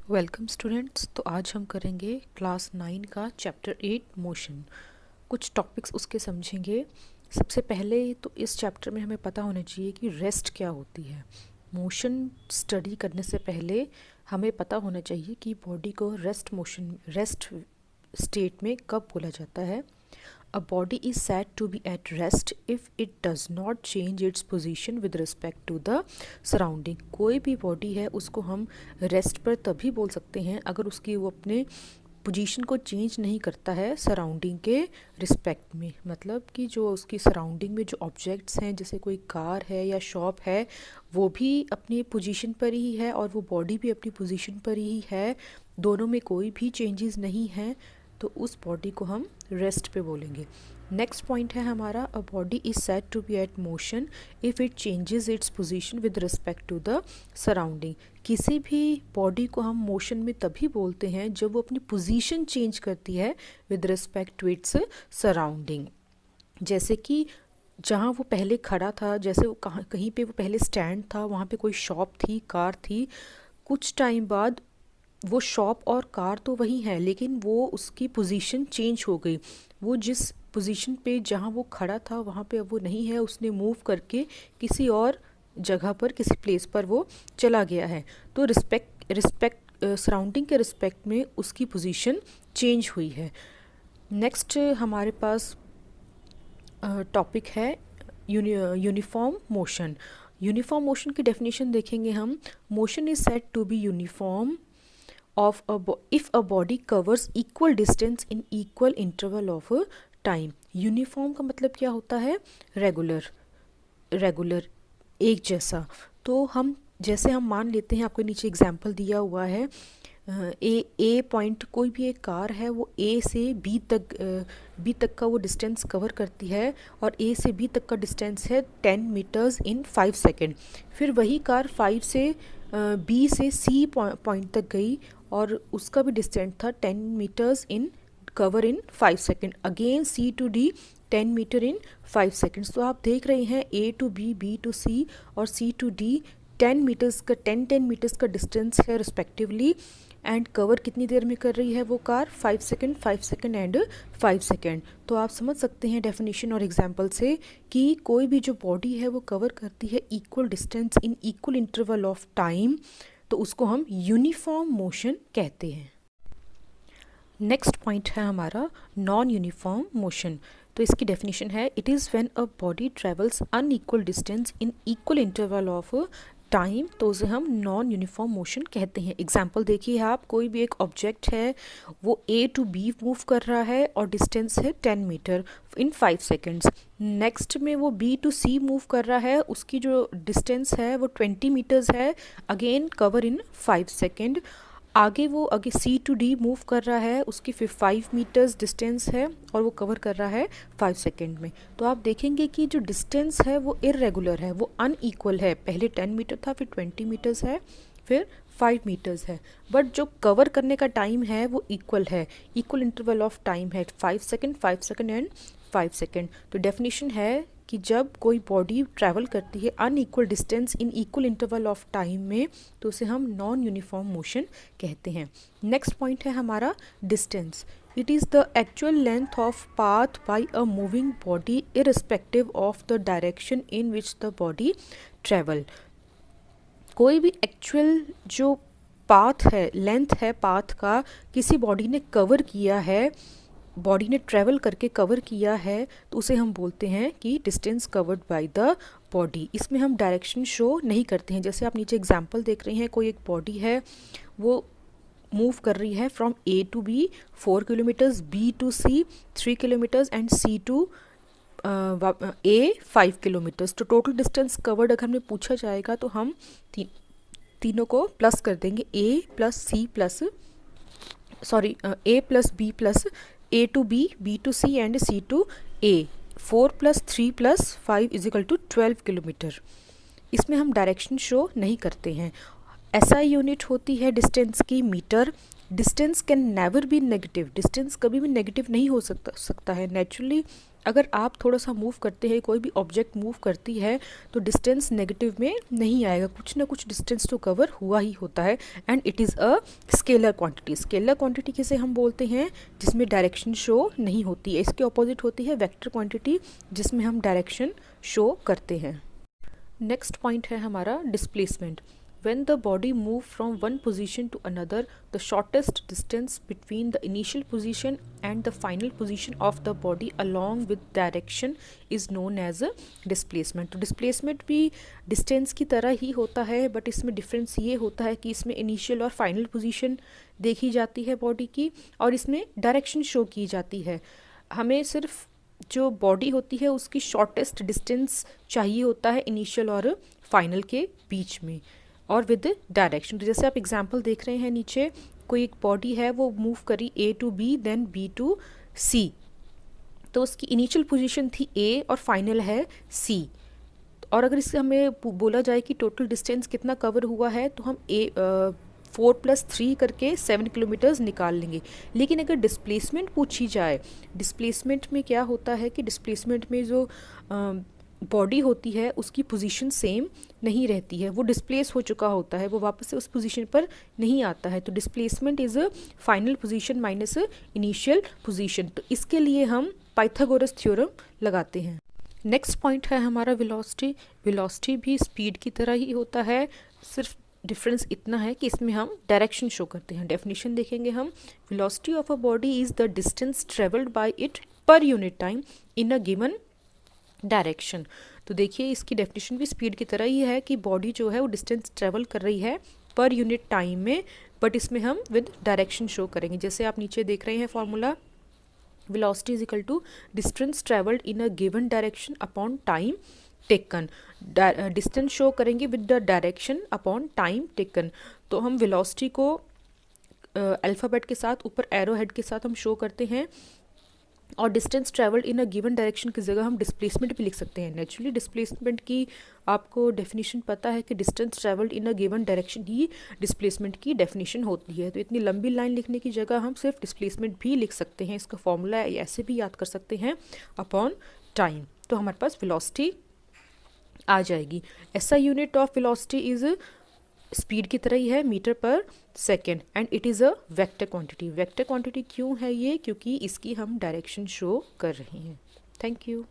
Welcome students. तो आज हम करेंगे क्लास 9 का चैप्टर 8 मोशन। कुछ टॉपिक्स उसके समझेंगे। सबसे पहले तो इस चैप्टर में हमें पता होना चाहिए कि रेस्ट क्या होती है। मोशन स्टडी करने से पहले हमें पता होना चाहिए कि बॉडी को रेस्ट स्टेट में कब बोला जाता है। A body is said to be at rest if it does not change its position with respect to the surrounding। कोई भी बॉडी है उसको हम रेस्ट पर तभी बोल सकते हैं अगर उसकी वो अपने पोजीशन को चेंज नहीं करता है सराउंडिंग के रिस्पेक्ट में। मतलब कि जो उसकी सराउंडिंग में जो ऑब्जेक्ट्स हैं, जैसे कोई कार है या शॉप है, वो भी अपनी पोजीशन पर ही है और वो बॉडी भी अपनी पोजीशन पर ही है, दोनों में कोई भी चेंजेस नहीं है, तो उस बॉडी को हम रेस्ट पे बोलेंगे। नेक्स्ट पॉइंट है हमारा, a body is said to be at motion if it changes its position with respect to the surrounding. किसी भी बॉडी को हम मोशन में तभी बोलते हैं जब वो अपनी पोजीशन चेंज करती है with respect to its surrounding. जैसे कि जहाँ वो पहले खड़ा था, जैसे वो कहीं पे वो पहले स्टैंड था, वहाँ पे कोई शॉप थी, कार थी, कुछ टाइम बाद वो शॉप और कार तो वही है लेकिन वो उसकी पोजीशन चेंज हो गई। वो जिस पोजीशन पे जहाँ वो खड़ा था वहाँ पे अब वो नहीं है, उसने मूव करके किसी और जगह पर, किसी प्लेस पर वो चला गया है। तो रिस्पेक्ट सराउंडिंग के रिस्पेक्ट में उसकी पोजीशन चेंज हुई है। नेक्स्ट हमारे पास टॉपिक है यूनिफॉर्म मोशन। यूनिफॉर्म मोशन की डेफिनेशन देखेंगे हम। Motion is said to be uniform if a body covers equal distance in equal interval of time। Uniform का मतलब क्या होता है? रेगुलर एक जैसा। तो हम जैसे हम मान लेते हैं, आपको नीचे एग्जांपल दिया हुआ है, ए पॉइंट, कोई भी एक कार है, वो ए से बी तक का वो डिस्टेंस कवर करती है और ए से बी तक का डिस्टेंस है 10 मीटर्स इन 5 सेकेंड। फिर वही कार 5 से बी से सी पॉइंट तक गई और उसका भी डिस्टेंस था 10 metres in cover in 5 second. Again C to D 10 metre in 5 seconds. तो आप देख रहे हैं A to B, B to C और सी टू डी 10 मीटर्स का डिस्टेंस है रिस्पेक्टिवली। एंड कवर कितनी देर में कर रही है वो car? 5 second, 5 second and 5 second. तो आप समझ सकते हैं डेफिनेशन और एग्जांपल से कि कोई भी जो बॉडी है वो कवर करती है equal distance in equal interval of time, तो उसको हम यूनिफॉर्म मोशन कहते हैं। नेक्स्ट पॉइंट है हमारा नॉन यूनिफॉर्म मोशन। तो इसकी डेफिनेशन है, it is when a body travels unequal distance in equal interval of time, तो उसे हम नॉन यूनिफॉर्म मोशन कहते हैं। एग्जाम्पल देखिए आप, कोई भी एक ऑब्जेक्ट है, वो ए टू बी मूव कर रहा है और डिस्टेंस है 10 मीटर इन 5 सेकेंड्स। नेक्स्ट में वो बी टू सी मूव कर रहा है, उसकी जो डिस्टेंस है वो 20 मीटर्स है, अगेन कवर इन 5 सेकेंड। आगे सी टू डी मूव कर रहा है, उसकी 5 मीटर्स डिस्टेंस है और वो कवर कर रहा है 5 सेकेंड में। तो आप देखेंगे कि जो डिस्टेंस है वो इरेगुलर है, वो अनइक्वल है। पहले 10 मीटर था, फिर 20 मीटर्स है, फिर 5 मीटर्स है, बट जो कवर करने का टाइम है वो इक्वल है, इक्वल इंटरवल ऑफ टाइम है 5 सेकेंड, 5 सेकेंड एंड 5 सेकेंड। तो डेफिनेशन है कि जब कोई बॉडी ट्रैवल करती है unequal distance in equal interval of time में, तो उसे हम नॉन यूनिफॉर्म मोशन कहते हैं। नेक्स्ट पॉइंट है हमारा distance. It is the actual length of path by a moving body irrespective of the direction in which the body travel. कोई भी एक्चुअल जो पाथ है, लेंथ है पाथ का, किसी बॉडी ने कवर किया है, बॉडी ने ट्रैवल करके कवर किया है, तो उसे हम बोलते हैं कि distance covered by the body. इसमें हम डायरेक्शन शो नहीं करते हैं। जैसे आप नीचे एग्जांपल देख रहे हैं, कोई एक बॉडी है, वो मूव कर रही है from A to B 4 kilometres, B to C 3 kilometres and C to A 5 kilometres. तो टोटल डिस्टेंस कवर्ड अगर हमें पूछा जाएगा तो हम तीनों को प्लस कर देंगे, a plus c plus a plus b plus a to B, B to c and C to a. 4 + 3 + 5 = 12 kilometre. इसमें हम डायरेक्शन शो नहीं करते हैं। एसआई यूनिट होती है डिस्टेंस की metre. Distance can never be negative. Distance कभी भी नेगेटिव नहीं हो सकता है। नेचुरली अगर आप थोड़ा सा मूव करते हैं, कोई भी ऑब्जेक्ट मूव करती है, तो डिस्टेंस नेगेटिव में नहीं आएगा, कुछ ना कुछ डिस्टेंस तो कवर हुआ ही होता है। And it is a scalar quantity. Scalar quantity किसे हम बोलते हैं? जिसमें डायरेक्शन शो नहीं होती है। इसके ऑपोजिट होती है वेक्टर क्वांटिटी, जिसमें हम डायरेक्शन शो करते हैं। नेक्स्ट पॉइंट है हमारा displacement. When the body moves from one position to another, the shortest distance between the initial position and the final position of the body along with direction is known as a displacement. तो displacement भी distance की तरह ही होता है, but इसमें difference ये होता है कि इसमें इनिशियल और फाइनल पोजीशन देखी जाती है बॉडी की, और इसमें डायरेक्शन शो की जाती है। हमें सिर्फ जो बॉडी होती है उसकी शॉर्टेस्ट डिस्टेंस चाहिए होता है इनिशियल और फाइनल के बीच में, और विद डायरेक्शन। तो जैसे आप एग्जांपल देख रहे हैं नीचे, कोई एक बॉडी है वो मूव करी a to b then b to c, तो उसकी इनिशियल पोजीशन थी ए और फाइनल है सी। और अगर इससे हमें बोला जाए कि टोटल डिस्टेंस कितना कवर हुआ है, तो हम 4+3 करके 7 किलोमीटर्स निकाल लेंगे। लेकिन अगर डिस्प्लेसमेंट पूछी जाए, डिस्प्लेसमेंट में क्या होता है कि डिस्प्लेसमेंट में जो बॉडी होती है उसकी पोजीशन सेम नहीं रहती है, वो डिस्प्लेस हो चुका होता है, वो वापस से उस पोजीशन पर नहीं आता है। तो displacement is a final position minus initial position. तो इसके लिए हम पाइथागोरस थ्योरम लगाते हैं। नेक्स्ट पॉइंट है हमारा वेलोसिटी। वेलोसिटी भी स्पीड की तरह ही होता है, सिर्फ डिफरेंस इतना है कि इसमें हम डायरेक्शन शो करते हैं। डेफिनेशन देखेंगे हम। Velocity of a body is the distance travelled by it per unit time in a given direction. तो देखिए इसकी डेफिनेशन भी स्पीड की तरह ही है कि बॉडी जो है वो डिस्टेंस ट्रेवल कर रही है पर यूनिट टाइम में, बट इसमें हम विद डायरेक्शन शो करेंगे। जैसे आप नीचे देख रहे हैं formula, velocity is equal to distance traveled in a given direction upon time taken। Distance show करेंगे with the direction upon time taken. तो हम वेलोसिटी को अल्फ़ाबेट के साथ ऊपर एरो हेड के साथ हम शो करते हैं, और distance travelled in a given direction की जगह हम डिस्प्लेसमेंट भी लिख सकते हैं। नेचुरली डिस्प्लेसमेंट की आपको डेफिनेशन पता है कि distance travelled in a given direction he displacement की डेफिनेशन होती है। तो इतनी लंबी लाइन लिखने की जगह हम सिर्फ डिस्प्लेसमेंट भी लिख सकते हैं। इसका फॉर्मूला ऐसे भी याद कर सकते हैं, अपॉन टाइम। तो हमारे पास वेलोसिटी आ जाएगी। ऐसा unit of velocity is speed की तरह ही है, मीटर पर second, and it is a vector quantity. Vector quantity क्यों है ये? क्योंकि इसकी हम डायरेक्शन शो कर रहे हैं। Thank you.